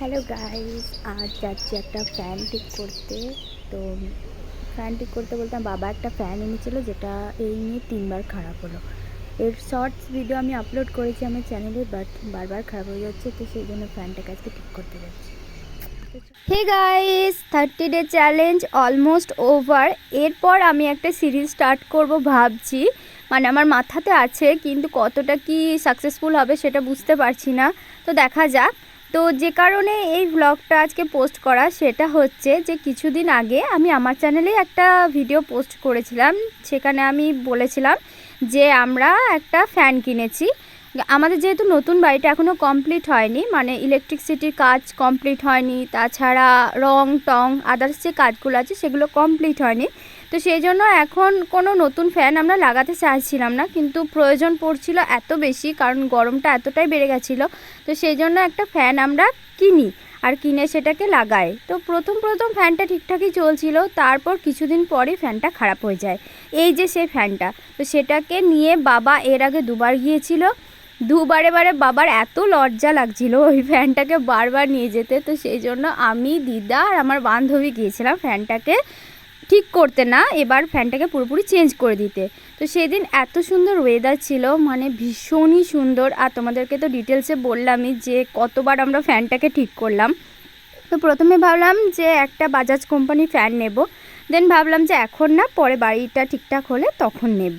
Hello guys, আজ যাচ্ছি একটা ফ্যান ঠিক করতে। তো ফ্যান ঠিক করতে বলতে বাবা একটা ফ্যান এনেছিল, যেটা এই নিয়ে 3বার খারাপ হলো। এর শর্টস ভিডিও আমি আপলোড করেছি আমার চ্যানেলে, বাট বারবার খারাপ হয়ে যাচ্ছে, তো সেই জন্য ফ্যানটাকে আজকে ঠিক করতে যাচ্ছি। Hey guys, 30 day challenge almost over. এরপর আমি একটা সিরিজ স্টার্ট করব ভাবছি, মানে আমার মাথাতে আছে, কিন্তু কতটা কি সাকসেসফুল হবে সেটা বুঝতে পারছি না। তো দেখা যাক। তো যে কারণে এই ব্লগটা আজকে পোস্ট করা, সেটা হচ্ছে যে কিছুদিন আগে আমি আমার চ্যানেলে একটা ভিডিও পোস্ট করেছিলাম। সেখানে আমি বলেছিলাম যে আমরা একটা ফ্যান কিনেছি। আমাদের যেহেতু নতুন বাড়িটা এখনও কমপ্লিট হয়নি, মানে ইলেকট্রিসিটির কাজ কমপ্লিট হয়নি, তাছাড়া রং টং আদার্স যে কাজগুলো আছে সেগুলো কমপ্লিট হয়নি। তো সেই জন্য এখন কোনো নতুন ফ্যান আমরা লাগাতে চাইছিলাম না, কিন্তু প্রয়োজন পড়ছিল এত বেশি, কারণ গরমটা এতটাই বেড়ে গেছিলো। তো সেই জন্য একটা ফ্যান আমরা কিনি আর কিনে সেটাকে লাগাই। তো প্রথম ফ্যানটা ঠিকঠাকই চলছিল, তারপর কিছুদিন পরই ফ্যানটা খারাপ হয়ে যায়। এই যে সেই ফ্যানটা, তো সেটাকে নিয়ে বাবা এর আগে 2বার গিয়েছিল। দুবারে বাবার এত লজ্জা লাগছিল ওই ফ্যানটাকে বারবার নিয়ে যেতে। তো সেই জন্য আমি, দিদা আর আমার বান্ধবী গিয়েছিলাম ফ্যানটাকে ঠিক করতে, না এবার ফ্যানটাকে পুরোপুরি চেঞ্জ করে দিতে। তো সেদিন এত সুন্দর ওয়েদার ছিল, মানে ভীষণই সুন্দর। আর তোমাদেরকে তো ডিটেলসে বললামই যে কতবার আমরা ফ্যানটাকে ঠিক করলাম। তো প্রথমে ভাবলাম যে একটা বাজাজ কোম্পানি ফ্যান নেব, দেন ভাবলাম যে এখন না, পরে বাড়িটা ঠিকঠাক হলে তখন নেব।